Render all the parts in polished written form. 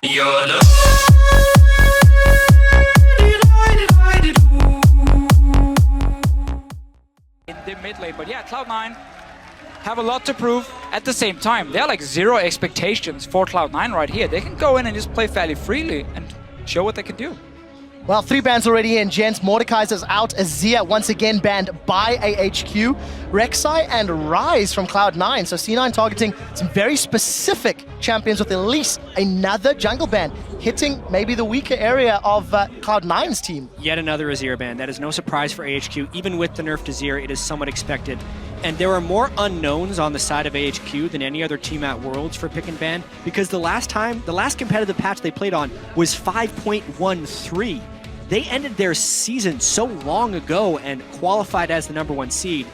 In the mid lane, but yeah, Cloud9 have a lot to prove. At the same time, they're like zero expectations for Cloud9 right here. They can go in and just play fairly freely and show what they can do. Well, 3 bans already in, gents. Mordekaiser's out. Azir once again banned by AHQ. Rek'Sai and Ryze from Cloud9. So seeniT targeting some very specific champions with at least another jungle ban, hitting maybe the weaker area of Cloud9's team. Yet another Azir ban. That is no surprise for AHQ. Even with the nerf to Azir, it is somewhat expected. And there are more unknowns on the side of AHQ than any other team at Worlds for pick and ban, because the last competitive patch they played on was 5.13. They ended their season so long ago and qualified as the #1 seed.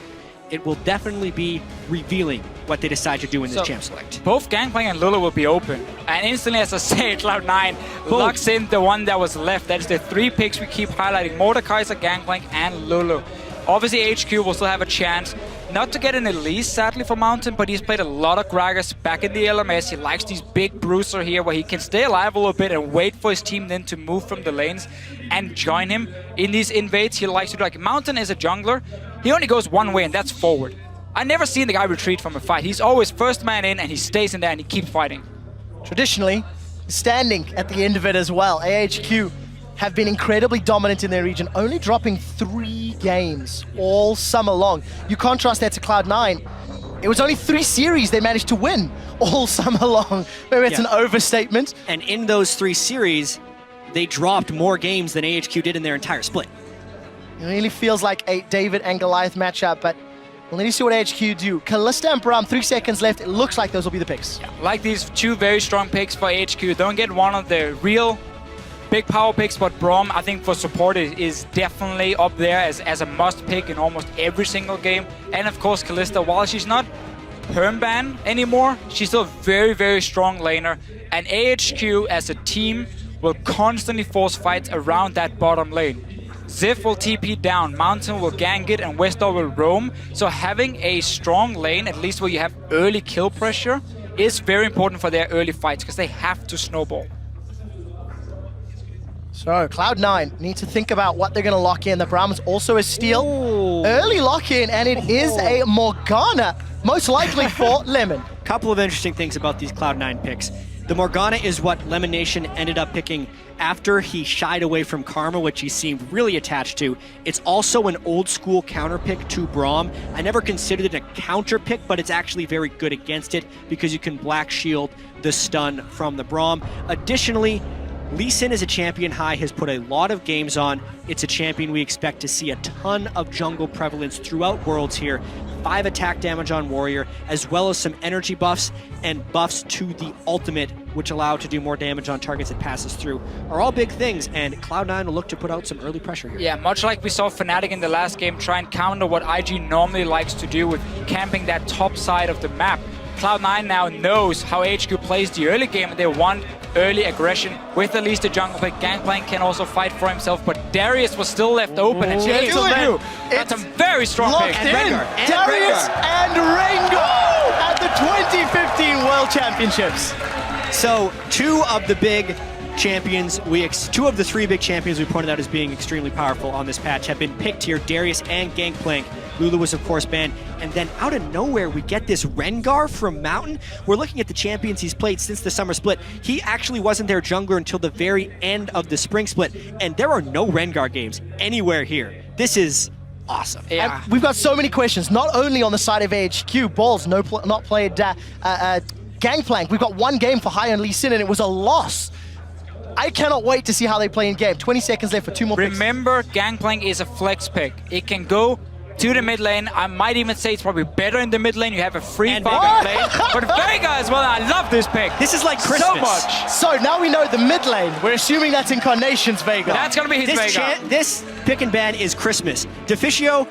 It will definitely be revealing what they decide to do in this champ select. Both Gangplank and Lulu will be open. And instantly, as I say, Cloud9 locks in the one that was left. That is the 3 picks we keep highlighting: Mordekaiser, Gangplank, and Lulu. Obviously, AHQ will still have a chance. Not to get an Elise, sadly, for Mountain, but he's played a lot of Gragas back in the LMS. He likes these big bruiser here where he can stay alive a little bit and wait for his team then to move from the lanes and join him in these invades. He likes to do, like, Mountain is a jungler. He only goes one way, and that's forward. I never seen the guy retreat from a fight. He's always first man in, and he stays in there, and he keeps fighting. Traditionally, standing at the end of it as well. AHQ have been incredibly dominant in their region, only dropping 3 games all summer long. You contrast that to Cloud9. It was only 3 series they managed to win all summer long. Maybe it's an overstatement. And in those 3 series, they dropped more games than AHQ did in their entire split. It really feels like a David and Goliath matchup, but we'll need to see what AHQ do. Kalista and Braum, 3 seconds left. It looks like those will be the picks. Yeah, like these 2 very strong picks for AHQ. Don't get one of the real big power picks, but Braum, I think for support, is definitely up there as a must pick in almost every single game. And of course, Kalista, while she's not perm ban anymore, she's still a very, very strong laner. And AHQ as a team will constantly force fights around that bottom lane. Ziv will TP down, Mountain will gank it, and Westar will roam. So having a strong lane, at least where you have early kill pressure, is very important for their early fights because they have to snowball. So Cloud9 need to think about what they're going to lock in. The Braum's also a steal. Ooh. Early lock-in, and it is a Morgana, most likely for Lemon. Couple of interesting things about these Cloud9 picks. The Morgana is what Lemon Nation ended up picking after he shied away from Karma, which he seemed really attached to. It's also an old school counter pick to Braum. I never considered it a counter pick, but it's actually very good against it because you can black shield the stun from the Braum. Additionally, Lee Sin as a champion high has put a lot of games on. It's a champion we expect to see a ton of jungle prevalence throughout Worlds here. 5 attack damage on Warrior, as well as some energy buffs and buffs to the ultimate, which allow to do more damage on targets it passes through, are all big things, and Cloud9 will look to put out some early pressure here. Yeah, much like we saw Fnatic in the last game try and counter what IG normally likes to do with camping that top side of the map. Cloud9 now knows how HQ plays the early game, and they want early aggression with at least a jungle pick. Gangplank can also fight for himself, but Darius was still left open. And Gentlemen, that's a very strong pick. Darius and Rengar at the 2015 World Championships. So 2 of the big champions, 2 of the 3 big champions we pointed out as being extremely powerful on this patch have been picked here, Darius and Gangplank. Lulu was, of course, banned. And then out of nowhere, we get this Rengar from Mountain. We're looking at the champions he's played since the summer split. He actually wasn't their jungler until the very end of the spring split. And there are no Rengar games anywhere here. This is awesome. Yeah. And we've got so many questions, not only on the side of AHQ. Balls not played Gangplank. We've got 1 game for High on Lee Sin, and it was a loss. I cannot wait to see how they play in game. 20 seconds left for 2 more picks. Remember, Gangplank is a flex pick. It can go to the mid lane. I might even say it's probably better in the mid lane. You have a free farming lane. But Vega as well, I love this pick. This is like Christmas. So much. So now we know the mid lane. We're assuming that's Incarnation's Vega. That's going to be his Vega. This pick and ban is Christmas. Deficio,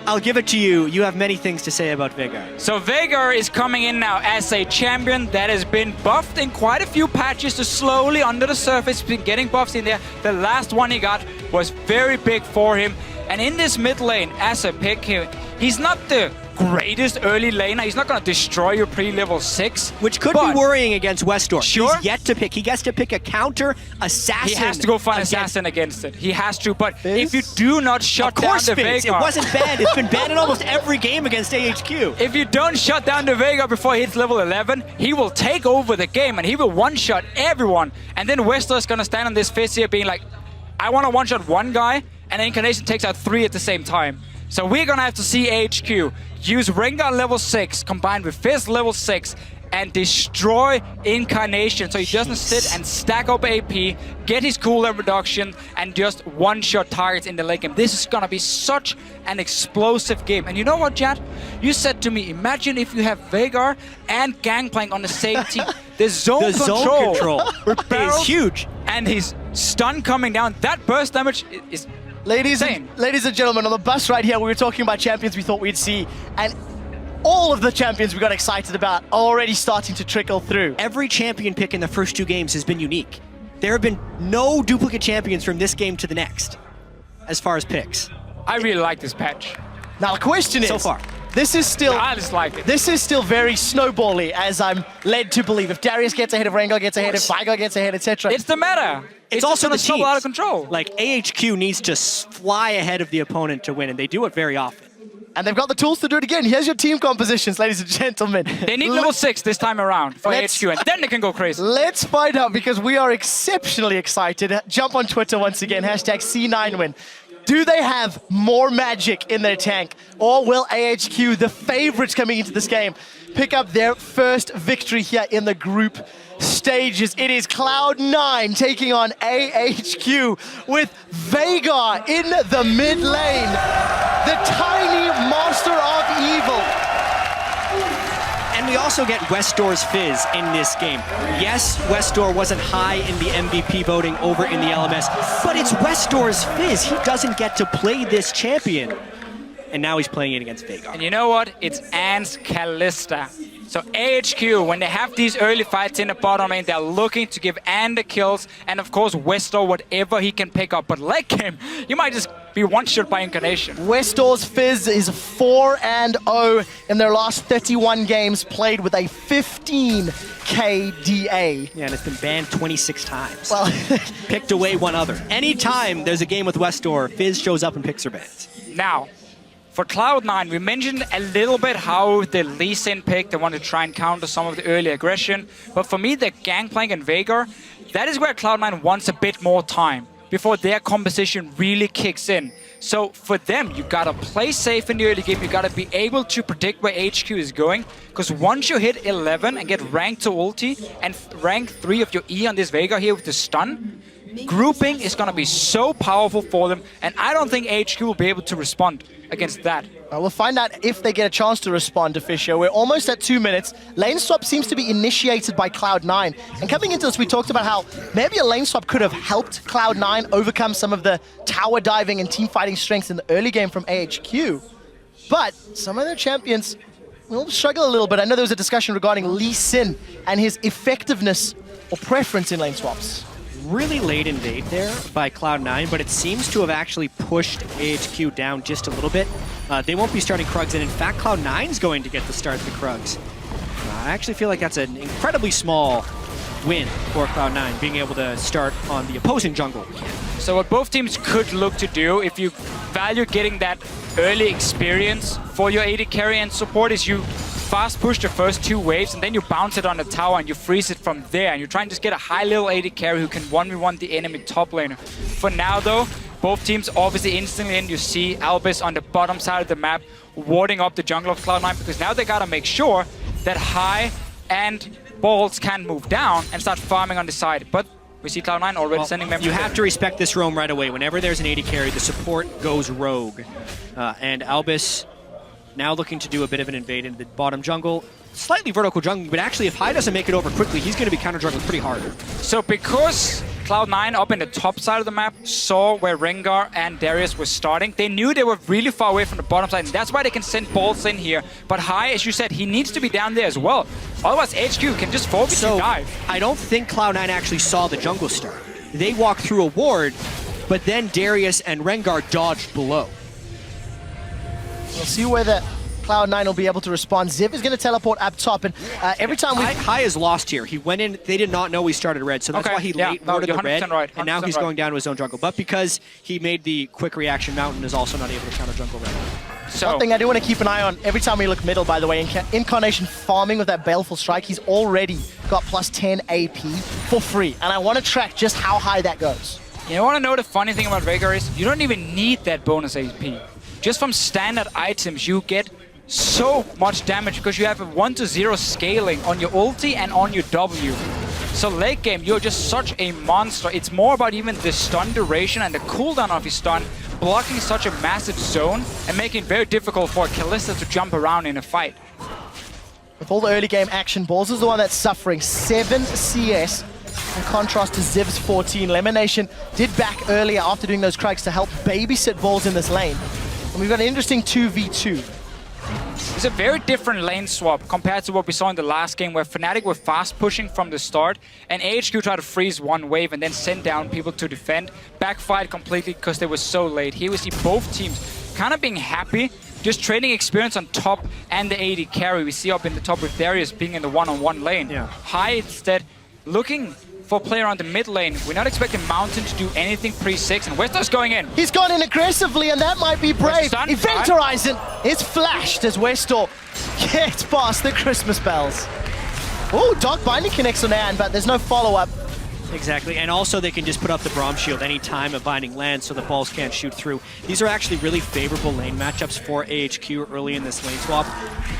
I'll give it to you. You have many things to say about Vega. So Vega is coming in now as a champion that has been buffed in quite a few patches to slowly under the surface, been getting buffs in there. The last one he got was very big for him. And in this mid lane, as a pick here, he's not the greatest early laner. He's not going to destroy your pre-level 6. Which could be worrying against Westor. Sure. He's yet to pick. He gets to pick a counter assassin. He has to go find assassin against it. He has to. But if you do not shut down the Fizz. Veigar... It wasn't banned. It's been banned in almost every game against AHQ. If you don't shut down the Veigar before he hits level 11, he will take over the game and he will one-shot everyone. And then Westor is going to stand on this Fizz here being like, I want to one-shot one guy, and then Incarnation takes out 3 at the same time. So we're going to have to see AHQ use Rengar level 6 combined with Fizz level 6 and destroy Incarnation so he doesn't sit and stack up AP, get his cooldown reduction, and just one-shot targets in the late game. This is going to be such an explosive game. And you know what, Jad? You said to me, imagine if you have Veigar and Gangplank on the same team. The zone control is huge. And his stun coming down, that burst damage is Ladies and gentlemen, on the bus right here, we were talking about champions we thought we'd see, and all of the champions we got excited about are already starting to trickle through. Every champion pick in the first 2 games has been unique. There have been no duplicate champions from this game to the next, as far as picks. I really like this patch. Now the question is, so far, this is still I just like it. This is still very snowbally, as I'm led to believe. If Darius gets ahead, if Rengar gets ahead, if Veigar gets ahead, etc. It's the meta. It's also the team out of control. Like AHQ needs to fly ahead of the opponent to win, and they do it very often. And they've got the tools to do it again. Here's your team compositions, ladies and gentlemen. They need level 6 this time around for AHQ, and then they can go crazy. Let's find out, because we are exceptionally excited. Jump on Twitter once again, hashtag C9win. Do they have more magic in their tank? Or will AHQ, the favorites coming into this game, pick up their first victory here in the group stages? It is Cloud9 taking on AHQ with Veigar in the mid lane. The tiny monster of evil. And we also get Westor's Fizz in this game. Yes, Westor wasn't high in the MVP voting over in the LMS, but it's Westor's Fizz. He doesn't get to play this champion. And now he's playing it against Veigar. And you know what? It's Ant's Kalista. So AHQ, when they have these early fights in the bottom lane, they're looking to give Ant the kills, and of course Westor whatever he can pick up. But late game, you might just be one-shot by Incarnation. Westor's Fizz is 4-0 in their last 31 games, played with a 15 KDA. Yeah, and it's been banned 26 times. Well, picked away one other. Anytime there's a game with Westor, Fizz shows up and picks her bans. Now, for Cloud9, we mentioned a little bit how the Lee Sin pick, they want to try and counter some of the early aggression. But for me, the Gangplank and Veigar, that is where Cloud9 wants a bit more time before their composition really kicks in. So for them, you gotta play safe in the early game. You gotta be able to predict where HQ is going. Because once you hit 11 and get rank to ulti and rank 3 of your E on this Veigar here with the stun, grouping is going to be so powerful for them, and I don't think HQ will be able to respond against that. We'll find out if they get a chance to respond to Fisher. We're almost at 2 minutes. Lane swap seems to be initiated by Cloud9. And coming into this, we talked about how maybe a lane swap could have helped Cloud9 overcome some of the tower diving and team fighting strengths in the early game from AHQ. But some of their champions will struggle a little bit. I know there was a discussion regarding Lee Sin and his effectiveness or preference in lane swaps. Really late invade there by Cloud9, but it seems to have actually pushed AHQ down just a little bit. They won't be starting Krugs, and in fact, Cloud9's going to get to start the Krugs. I actually feel like that's an incredibly small win for Cloud9, being able to start on the opposing jungle. So what both teams could look to do, if you value getting that early experience for your AD carry and support, is you fast push the first 2 waves and then you bounce it on the tower and you freeze it from there, and you try and just get a high level AD carry who can 1v1 the enemy top laner. For now though, both teams obviously instantly in. You see Albus on the bottom side of the map warding up the jungle of Cloud9, because now they gotta make sure that High and Balls can move down and start farming on the side. But we see Cloud9 already sending members. You have to respect this roam right away. Whenever there's an AD carry, the support goes rogue. And Albus now looking to do a bit of an invade into the bottom jungle. Slightly vertical jungle, but actually if High doesn't make it over quickly, he's going to be counter-jungling pretty hard. So because Cloud9 up in the top side of the map saw where Rengar and Darius were starting, they knew they were really far away from the bottom side, and that's why they can send Balls in here. But High, as you said, he needs to be down there as well. Otherwise, HQ can just focus and dive. I don't think Cloud9 actually saw the jungle start. They walked through a ward, but then Darius and Rengar dodged below. We'll see where the Cloud9 will be able to respond. Ziv is going to teleport up top, and every time we... High is lost here. He went in, they did not know he started red, so that's why he late warded the red, right, and now he's going down to his own jungle. But because he made the quick reaction, Mountain is also not able to counter jungle red. So, one thing I do want to keep an eye on, every time we look middle, by the way, Incarnation farming with that Baleful Strike, he's already got plus 10 AP for free, and I want to track just how high that goes. You want to know the funny thing about Veigar is you don't even need that bonus AP. Just from standard items, you get so much damage because you have a 1-to-0 scaling on your ulti and on your W. So late game, you're just such a monster. It's more about even the stun duration and the cooldown of your stun, blocking such a massive zone and making it very difficult for Kalista to jump around in a fight. With all the early game action, Balls is the one that's suffering 7 CS in contrast to Ziv's 14. Lemonation did back earlier after doing those cracks to help babysit Balls in this lane. And we've got an interesting 2v2. It's a very different lane swap compared to what we saw in the last game where Fnatic were fast pushing from the start and AHQ tried to freeze one wave and then send down people to defend. Backfired completely because they were so late. Here we see both teams kind of being happy, just trading experience on top and the AD carry. We see up in the top with Darius being in the one-on-one lane. Yeah. High instead looking for a player on the mid lane. We're not expecting Mountain to do anything pre-6, and Wester's going in. He's gone in aggressively, and that might be brave. Event Horizon is flashed as Westor gets past the Christmas bells. Oh, Dark Binding connects on Anne, but there's no follow-up. Exactly, and also they can just put up the Braum Shield any time a Binding lands so the balls can't shoot through. These are actually really favorable lane matchups for AHQ early in this lane swap.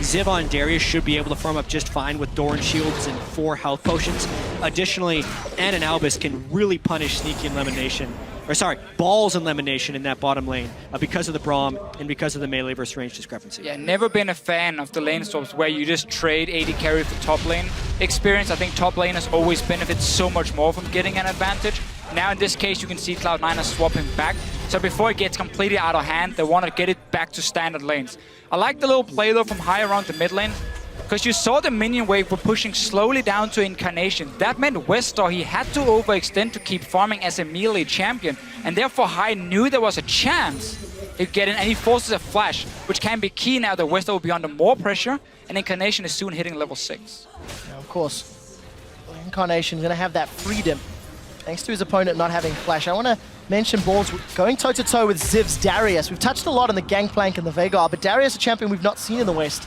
Ziv on Darius should be able to farm up just fine with Doran Shields and 4 health potions. Additionally, Ann and Albus can really punish Sneaky and Lemonation, or sorry, Balls and Lemonation in that bottom lane because of the Braum and because of the melee versus range discrepancy. Yeah, never been a fan of the lane swaps where you just trade AD carry for top lane experience. I think top lane has always benefited so much more from getting an advantage. Now in this case, you can see Cloud9 are swapping back. So before it gets completely out of hand, they want to get it back to standard lanes. I like the little play though from high around the mid lane, because you saw the minion wave were pushing slowly down to Incarnation. That meant Westor, he had to overextend to keep farming as a melee champion, and therefore High knew there was a chance he'd get in, and he forces a flash, which can be key now that Westor will be under more pressure, and Incarnation is soon hitting level 6. Now, of course, Incarnation is going to have that freedom, thanks to his opponent not having flash. I want to mention Balls going toe-to-toe with Ziv's Darius. We've touched a lot on the Gangplank and the Veigar, but Darius is a champion we've not seen in the West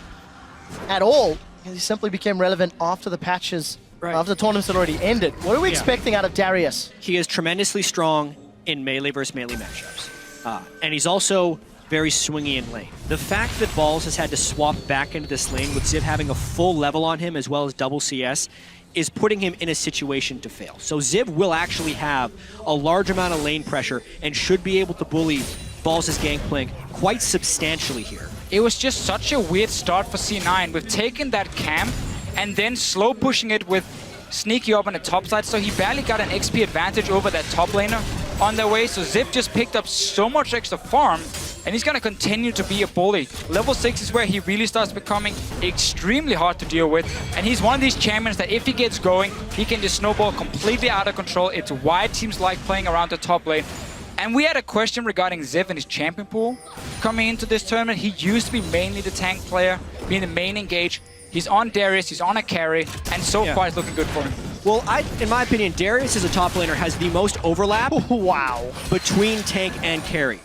at all. He simply became relevant after the patches, after the tournaments had already ended. What are we expecting out of Darius? He is tremendously strong in melee versus melee matchups. And he's also very swingy in lane. The fact that Balls has had to swap back into this lane with Ziv having a full level on him as well as double CS is putting him in a situation to fail. So Ziv will actually have a large amount of lane pressure and should be able to bully Balls' Gangplank quite substantially here. It was just such a weird start for C9 with taking that camp and then slow pushing it with Sneaky up on the top side, so he barely got an XP advantage over that top laner on their way. So Ziv just picked up so much extra farm, and he's going to continue to be a bully. Level 6 is where he really starts becoming extremely hard to deal with, and he's one of these champions that if he gets going, he can just snowball completely out of control. It's why teams like playing around the top lane. And we had a question regarding Ziv and his champion pool coming into this tournament. He used to be mainly the tank player, being the main engage. He's on Darius, he's on a carry, and so far it's looking good for him. Well, in my opinion, Darius as a top laner has the most overlap between tank and carry.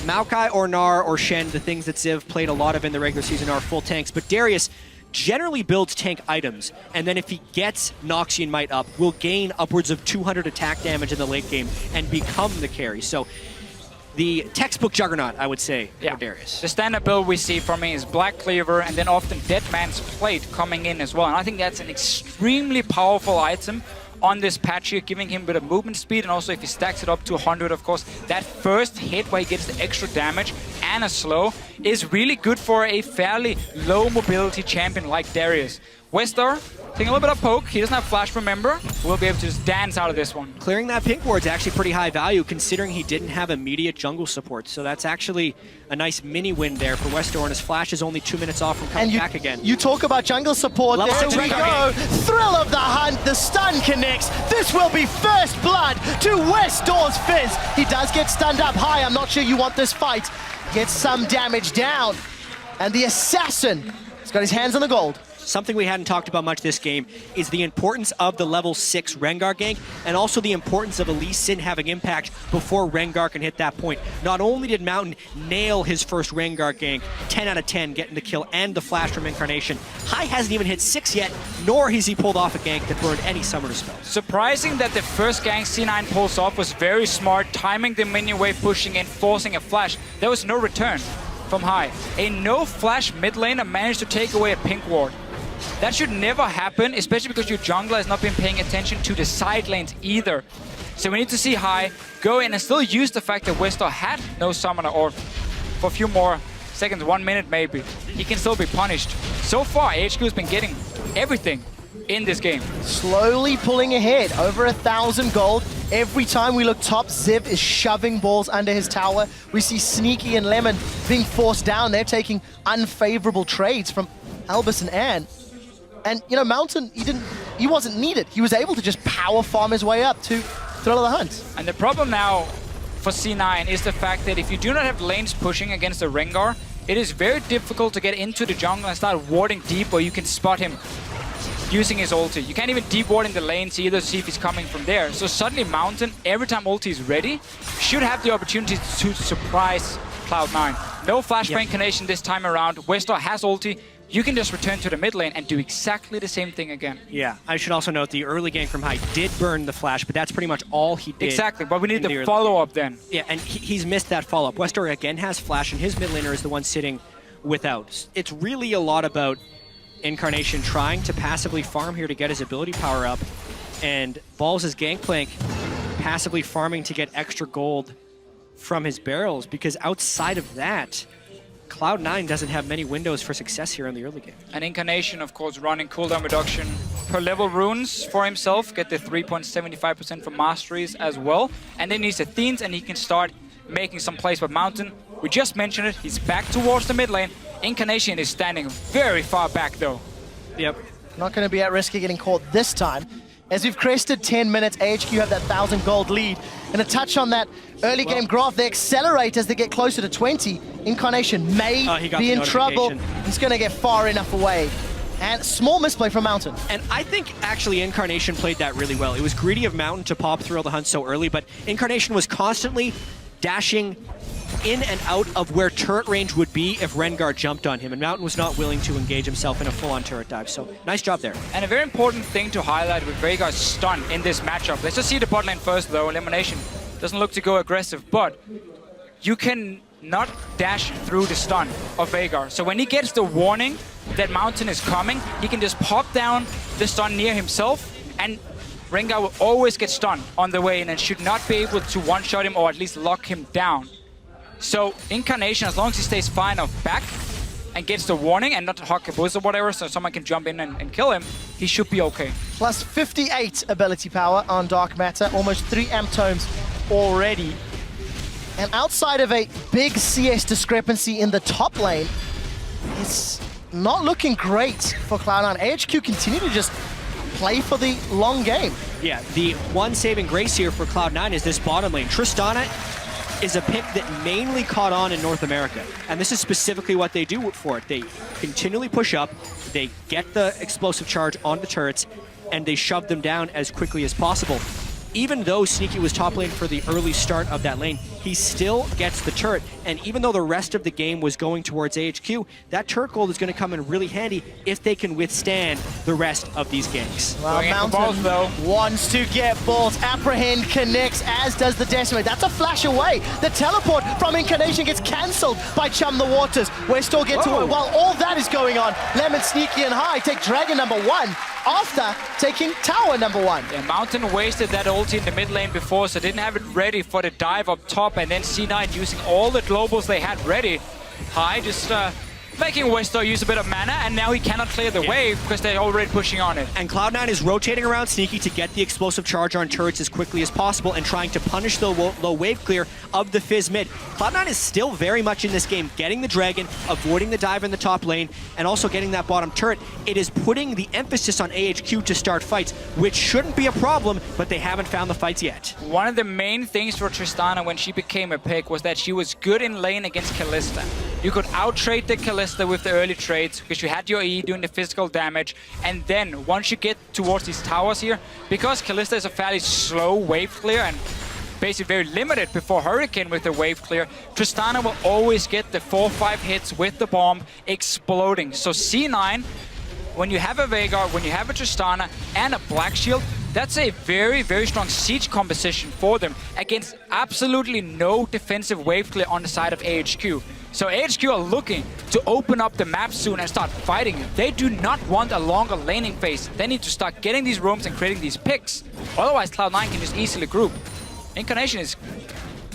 Maokai or Gnar or Shen, the things that Ziv played a lot of in the regular season, are full tanks, but Darius generally builds tank items, and then if he gets Noxian Might up, will gain upwards of 200 attack damage in the late game and become the carry. So the textbook juggernaut, I would say, for Darius. The standard build we see from me is Black Cleaver and then often Dead Man's Plate coming in as well. And I think that's an extremely powerful item on this patch here, giving him a bit of movement speed, and also if he stacks it up to 100, of course, that first hit where he gets the extra damage and a slow is really good for a fairly low mobility champion like Darius. Westor, taking a little bit of poke. He doesn't have flash, remember. We'll be able to just dance out of this one. Clearing that pink ward's actually pretty high value considering he didn't have immediate jungle support. So that's actually a nice mini win there for Westor, and his flash is only 2 minutes off from coming back again. You talk about jungle support. There we go. Thrill of the hunt. The stun connects. This will be first blood to Westor's Fizz. He does get stunned up high. I'm not sure you want this fight. Gets some damage down. And the Assassin has got his hands on the gold. Something we hadn't talked about much this game is the importance of the level 6 Rengar gank, and also the importance of Elise Sin having impact before Rengar can hit that point. Not only did Mountain nail his first Rengar gank, 10 out of 10, getting the kill and the flash from Incarnation, Hai hasn't even hit 6 yet, nor has he pulled off a gank that burned any summoner spell. Surprising that the first gank C9 pulls off was very smart, timing the minion wave, pushing in, forcing a flash. There was no return from Hai. A no-flash mid laner managed to take away a pink ward. That should never happen, especially because your jungler has not been paying attention to the side lanes either. So we need to see Hai go in and still use the fact that Westar had no summoner, or for a few more seconds, 1 minute maybe, he can still be punished. So far, AHQ has been getting everything in this game. Slowly pulling ahead, over 1,000 gold. Every time we look top, Ziv is shoving balls under his tower. We see seeniT and Lemon being forced down. They're taking unfavorable trades from Albus and Anne. And, you know, Mountain, he wasn't needed. He was able to just power farm his way up to Thrill of the Hunt. And the problem now for C9 is the fact that if you do not have lanes pushing against the Rengar, it is very difficult to get into the jungle and start warding deep where you can spot him using his ulti. You can't even deep ward in the lanes either to see if he's coming from there. So suddenly Mountain, every time ulti is ready, should have the opportunity to surprise Cloud9. No flash for Incarnation this time around. Westar has ulti. You can just return to the mid lane and do exactly the same thing again. Yeah, I should also note the early gank from Hai did burn the flash, but that's pretty much all he did. Exactly, but we need the follow-up then. Yeah, and he's missed that follow-up. Westar again has flash, and his mid laner is the one sitting without. It's really a lot about Incarnation trying to passively farm here to get his ability power up, and Balls' Gangplank passively farming to get extra gold from his barrels, because outside of that, Cloud9 doesn't have many windows for success here in the early game. And Incarnation, of course, running cooldown reduction per level runes for himself, get the 3.75% for masteries as well. And then he's Athenes, and he can start making some plays with Mountain. We just mentioned it, he's back towards the mid lane. Incarnation is standing very far back though. Yep. Not going to be at risk of getting caught this time. As we've crested 10 minutes, AHQ have that 1,000 gold lead. And a touch on that early game graph, they accelerate as they get closer to 20. Incarnation may be in trouble. He's going to get far enough away. And small misplay from Mountain. And I think actually Incarnation played that really well. It was greedy of Mountain to pop Thrill the Hunt so early, but Incarnation was constantly dashing in and out of where turret range would be if Rengar jumped on him, and Mountain was not willing to engage himself in a full-on turret dive, so nice job there. And a very important thing to highlight with Veigar's stun in this matchup. Let's just see the bot lane first though. Elimination doesn't look to go aggressive, but you can not dash through the stun of Veigar. So when he gets the warning that Mountain is coming, he can just pop down the stun near himself, and Rengar will always get stunned on the way in and should not be able to one-shot him or at least lock him down. So Incarnation, as long as he stays far enough back and gets the warning and not Hawk a Buzz or whatever, so someone can jump in and kill him, he should be okay. Plus 58 ability power on Dark Matter, almost 3 amp tomes already. And outside of a big CS discrepancy in the top lane, it's not looking great for Cloud9. AHQ continue to just play for the long game. Yeah, the one saving grace here for Cloud9 is this bottom lane. Tristana is a pick that mainly caught on in North America, and this is specifically what they do for it. They continually push up, they get the explosive charge on the turrets, and they shove them down as quickly as possible. Even though seeniT was top lane for the early start of that lane, he still gets the turret, and even though the rest of the game was going towards AHQ, that turret gold is going to come in really handy if they can withstand the rest of these ganks. Well, Mountain wants to get balls. Apprehend connects, as does the Decimate. That's a flash away. The teleport from Incarnation gets cancelled by Chum the Waters. Westar gets away. While all that is going on, Lemon, seeniT, and Hai take Dragon number 1 after taking Tower number 1. Yeah, Mountain wasted that ulti in the mid lane before, so didn't have it ready for the dive up top, and then C9 using all the globals they had ready. Hai just making Westar use a bit of mana, and now he cannot clear the wave because they're already pushing on it. And Cloud9 is rotating around seeniT to get the explosive charge on turrets as quickly as possible and trying to punish the low wave clear of the Fizz mid. Cloud9 is still very much in this game, getting the dragon, avoiding the dive in the top lane, and also getting that bottom turret. It is putting the emphasis on AHQ to start fights, which shouldn't be a problem, but they haven't found the fights yet. One of the main things for Tristana when she became a pick was that she was good in lane against Kalista. You could out-trade the Kalista with the early trades because you had your E doing the physical damage. And then once you get towards these towers here, because Kalista is a fairly slow wave clear and basically very limited before Hurricane with the wave clear, Tristana will always get the 4-5 hits with the bomb exploding. So C9, when you have a Veigar, when you have a Tristana and a Black Shield, that's a very, very strong siege composition for them against absolutely no defensive wave clear on the side of AHQ. So AHQ are looking to open up the map soon and start fighting. They do not want a longer laning phase. They need to start getting these roams and creating these picks. Otherwise, Cloud9 can just easily group. Incarnation is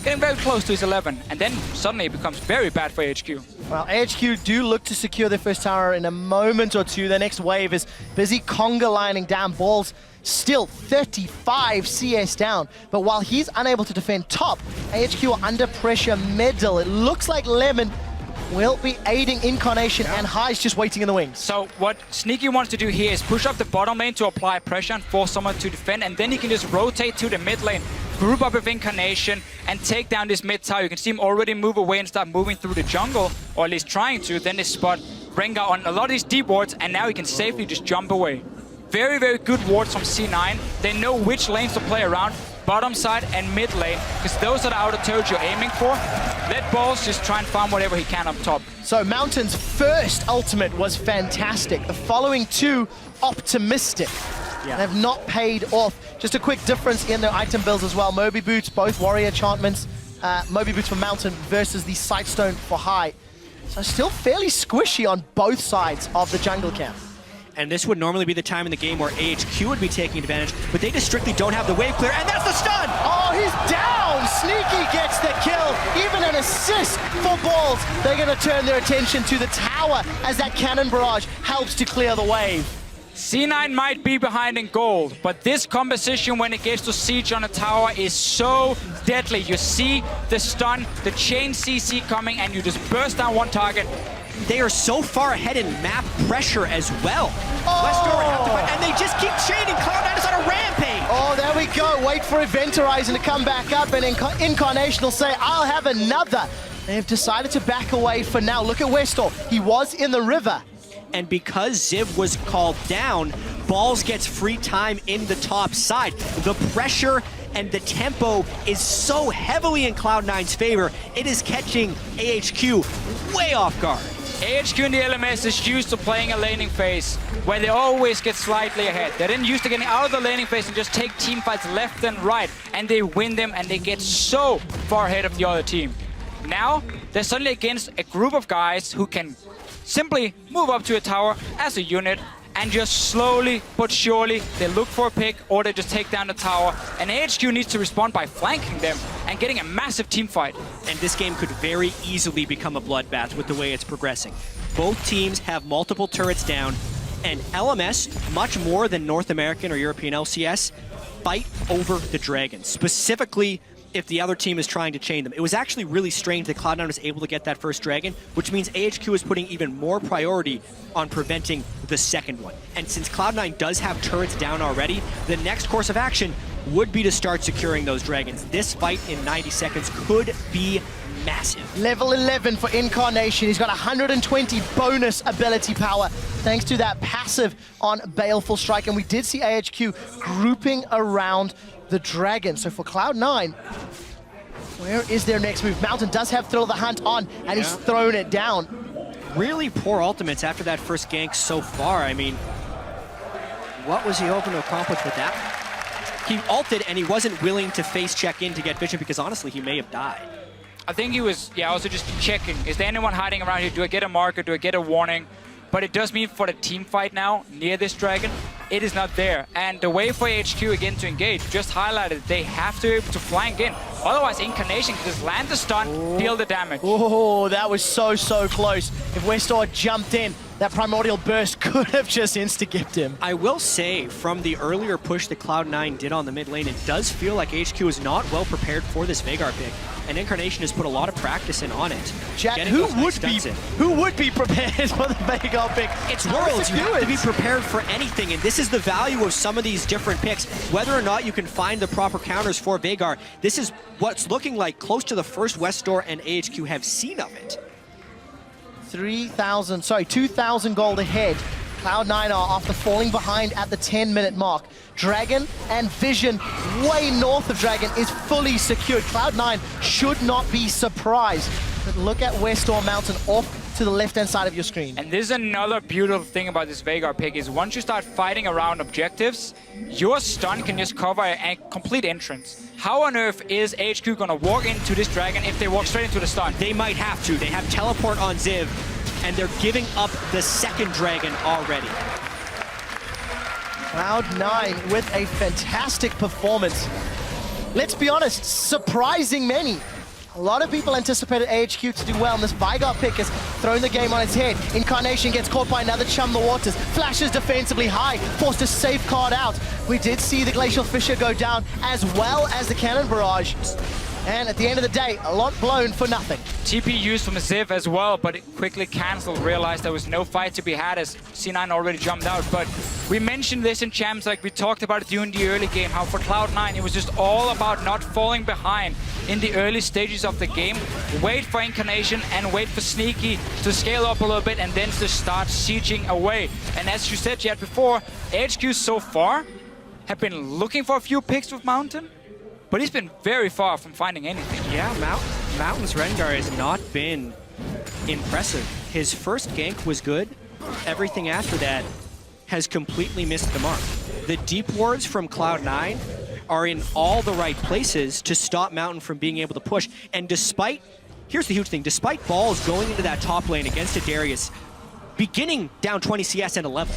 getting very close to his 11, and then suddenly it becomes very bad for AHQ. Well, AHQ do look to secure their first tower in a moment or two. Their next wave is busy conga lining down. Balls still 35 CS down. But while he's unable to defend top, AHQ are under pressure middle. It looks like Lemon will be aiding Incarnation, and High's just waiting in the wings. So what Sneaky wants to do here is push up the bottom lane to apply pressure and force someone to defend, and then he can just rotate to the mid lane, group up with Incarnation, and take down this mid tower. You can see him already move away and start moving through the jungle, or at least trying to. Then they spot Rengar on a lot of these deep wards, and now he can safely just jump away. Very, very good wards from C9. They know which lanes to play around, bottom side and mid lane, because those are the outer turrets you're aiming for. Let Balls just try and farm whatever he can up top. So Mountain's first ultimate was fantastic. The following two, optimistic. Yeah. They've not paid off. Just a quick difference in their item builds as well. Moby Boots, both warrior enchantments. Moby Boots for Mountain versus the Sightstone for High. So still fairly squishy on both sides of the jungle camp. And this would normally be the time in the game where AHQ would be taking advantage, but they just strictly don't have the wave clear, and that's the stun! Oh, he's down! Sneaky gets the kill, even an assist for Balls. They're gonna turn their attention to the tower as that cannon barrage helps to clear the wave. C9 might be behind in gold, but this composition when it gets to siege on a tower is so deadly. You see the stun, the chain CC coming, and you just burst down one target. They are so far ahead in map pressure as well. Oh! Westor would have to fight, and they just keep chaining. Cloud9 is on a rampage. Oh, there we go. Wait for Eventhorizon to come back up, and Incarnation will say, I'll have another. They've decided to back away for now. Look at Westor. He was in the river. And because Ziv was called down, Balls gets free time in the top side. The pressure and the tempo is so heavily in Cloud9's favor, it is catching AHQ way off guard. AHQ in the LMS is used to playing a laning phase where they always get slightly ahead. They're then used to getting out of the laning phase and just take team fights left and right, and they win them and they get so far ahead of the other team. Now, they're suddenly against a group of guys who can simply move up to a tower as a unit and just slowly but surely they look for a pick or they just take down the tower, and AHQ needs to respond by flanking them and getting a massive team fight. And this game could very easily become a bloodbath with the way it's progressing. Both teams have multiple turrets down, and LMS, much more than North American or European LCS, fight over the dragons, specifically if the other team is trying to chain them. It was actually really strange that Cloud9 was able to get that first dragon, which means AHQ is putting even more priority on preventing the second one. And since Cloud9 does have turrets down already, the next course of action would be to start securing those dragons. This fight in 90 seconds could be massive. Level 11 for Incarnation. He's got 120 bonus ability power thanks to that passive on Baleful Strike. And we did see AHQ grouping around the dragon. So for Cloud9, where is their next move? Mountain does have Thrill of the Hunt on, and he's thrown it down. Really poor ultimates after that first gank so far. I mean, what was he hoping to accomplish with that? He ulted and he wasn't willing to face check in to get vision because honestly, he may have died. I think he was, also just checking. Is there anyone hiding around here? Do I get a marker? Do I get a warning? But it does mean for the team fight now, near this dragon, it is not there. And the way for AHQ again to engage, just highlighted, they have to be able to flank in. Otherwise, Incarnation can just land the stun, deal the damage. Oh, that was so close. If Westor jumped in, that Primordial Burst could have just insta-gipped him. I will say, from the earlier push that Cloud9 did on the mid lane, it does feel like AHQ is not well prepared for this Veigar pick. And Incarnation has put a lot of practice in on it. Jack, who would be prepared for the Veigar pick? It's Worlds. You have to be prepared for anything, and this is the value of some of these different picks. Whether or not you can find the proper counters for Veigar, this is what's looking like close to the first Westor and AHQ have seen of it. 2,000 gold ahead. Cloud9 are after falling behind at the 10-minute mark. Dragon and Vision, way north of Dragon, is fully secured. Cloud9 should not be surprised. But look at Westor Mountain off to the left-hand side of your screen. And this is another beautiful thing about this Veigar pick is once you start fighting around objectives, your stun can just cover a complete entrance. How on earth is AHQ gonna walk into this Dragon if they walk straight into the stun? They might have to. They have teleport on Ziv, and they're giving up the second Dragon already. Cloud9 with a fantastic performance. Let's be honest, surprising many. A lot of people anticipated AHQ to do well, and this Veigar pick has thrown the game on its head. Incarnation gets caught by another Chum the Waters. Flashes defensively high, forced to safeguard out. We did see the Glacial Fissure go down, as well as the Cannon Barrage. And at the end of the day, a lot blown for nothing. TP used from Ziv as well, but it quickly cancelled, realized there was no fight to be had as C9 already jumped out. But we mentioned this in Champs, like we talked about it during the early game, how for Cloud9 it was just all about not falling behind in the early stages of the game. Wait for Incarnation and wait for seeniT to scale up a little bit and then to start sieging away. And as you said, Jad, before, AHQ so far have been looking for a few picks with Mountain, but he's been very far from finding anything. Yeah, Mountain's Rengar has not been impressive. His first gank was good. Everything after that has completely missed the mark. The deep wards from Cloud9 are in all the right places to stop Mountain from being able to push. And despite, here's the huge thing, despite balls going into that top lane against a Darius, beginning down 20 CS and a level,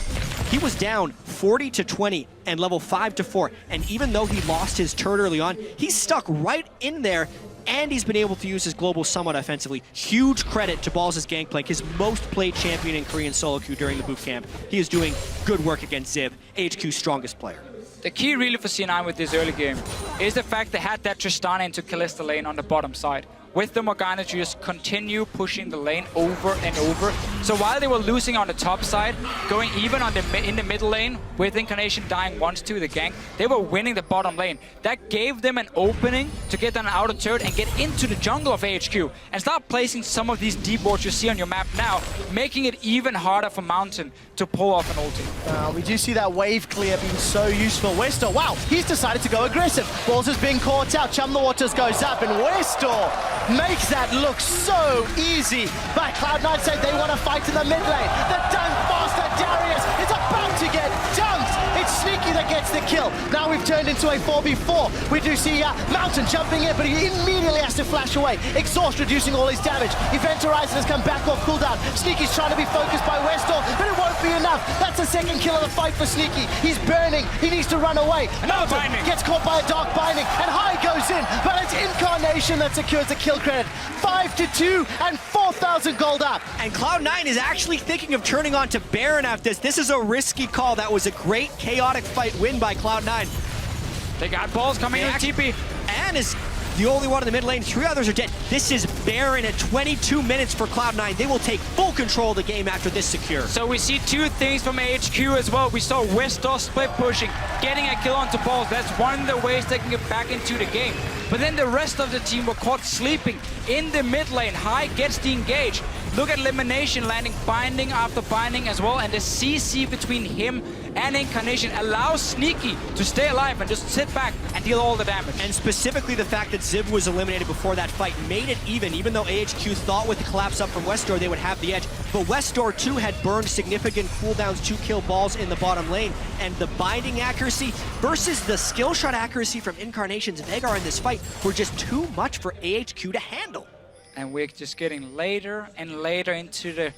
he was down 40 to 20 and level 5 to 4. And even though he lost his turret early on, he's stuck right in there, and he's been able to use his global somewhat offensively. Huge credit to Balls' Gangplank, his most played champion in Korean solo queue during the boot camp. He is doing good work against Ziv, AHQ's strongest player. The key really for C9 with this early game is the fact they had that Tristana into Kalista lane on the bottom side. With the Morgana to just continue pushing the lane over and over. So while they were losing on the top side, going even on in the middle lane, with Incarnation dying once to the gank, they were winning the bottom lane. That gave them an opening to get an outer turret and get into the jungle of AHQ and start placing some of these deep wards you see on your map now, making it even harder for Mountain to pull off an ulti. We do see that wave clear being so useful. Westor, wow, he's decided to go aggressive. Balls is being caught out, Chum the Waters goes up, and Westor makes that look so easy. But Cloud9 said they want to fight in the mid lane. The dunk faster Darius is about to get dunked. It's seeniT that gets the kill. Now we've turned into a 4v4. We do see Mountain jumping in, but he immediately has to flash away. Exhaust reducing all his damage. Event Horizon has come back off cooldown. seeniT's trying to be focused by Westor, but it won't be enough. That's the second kill of the fight for seeniT. He's burning. He needs to run away. Another binding. Gets caught by a dark binding, and High goes in, but it's Incarnation that secures the kill credit. 5-2 and 4,000 gold up. And Cloud9 is actually thinking of turning on to Baron after this. This is a risky call. That was a great chaotic fight win by Cloud9. They got balls coming in with TP. And is the only one in the mid lane. 3 others are dead. This is Baron at 22 minutes for Cloud9. They will take full control of the game after this secure. So we see two things from AHQ as well. We saw Westor split pushing, getting a kill onto Balls. That's one of the ways they can get back into the game. But then the rest of the team were caught sleeping in the mid lane. High gets the engage. Look at Elimination landing binding after binding as well, and the CC between him and Incarnation allows seeniT to stay alive and just sit back and deal all the damage. And specifically the fact that Ziv was eliminated before that fight made it even though AHQ thought with the collapse up from Westor they would have the edge. But Westor too had burned significant cooldowns to kill Balls in the bottom lane, and the binding accuracy versus the skill shot accuracy from Incarnation's Veigar in this fight were just too much for AHQ to handle. And we're just getting later and later into the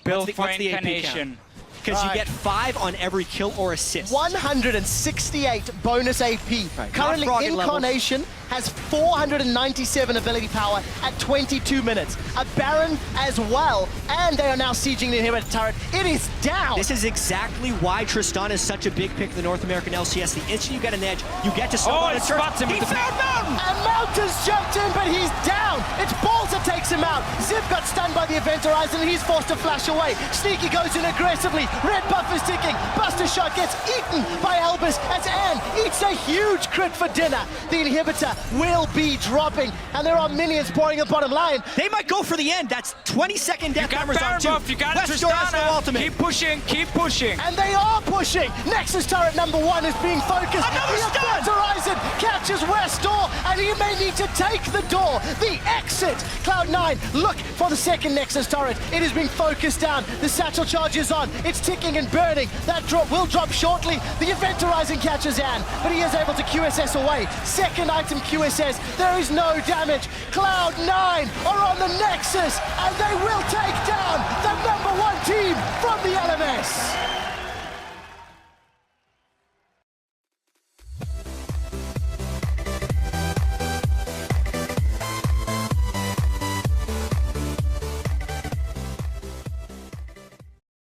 build for Incarnation. Because you get 5 on every kill or assist. 168 bonus AP. Right. Currently, Incarnation has 497 ability power at 22 minutes. A Baron as well, and they are now sieging the inhibitor turret. It is down. This is exactly why Tristan is such a big pick in the North American LCS. The instant you get an edge, you get to someone. He spots him. He found Mountain! And Mountain's jumped in, but he's down. It's Balls that takes him out. Ziv got stunned by the Event Horizon, and he's forced to flash away. Sneaky goes in aggressively. Red buff is ticking. Buster Shot gets eaten by Elvis as Ann eats a huge crit for dinner. The inhibitor will be dropping, and there are minions pouring the bottom line. They might go for the end. That's 20-second death You got numbers on Baron two. buff, you got West Door has no Tristana. ultimate. Keep pushing, keep pushing. And they are pushing. Nexus turret number 1 is being focused. Another the stun! Event Horizon catches West Door, and he may need to take the door. The exit. Cloud9 look for the second Nexus turret. It is being focused down. The satchel charge is on. It's ticking and burning. That drop will drop shortly. The Event Horizon catches Ann, but he is able to QSS away. Second item QSS. There is no damage. Cloud9 are on the Nexus, and they will take down the number 1 team from the LMS.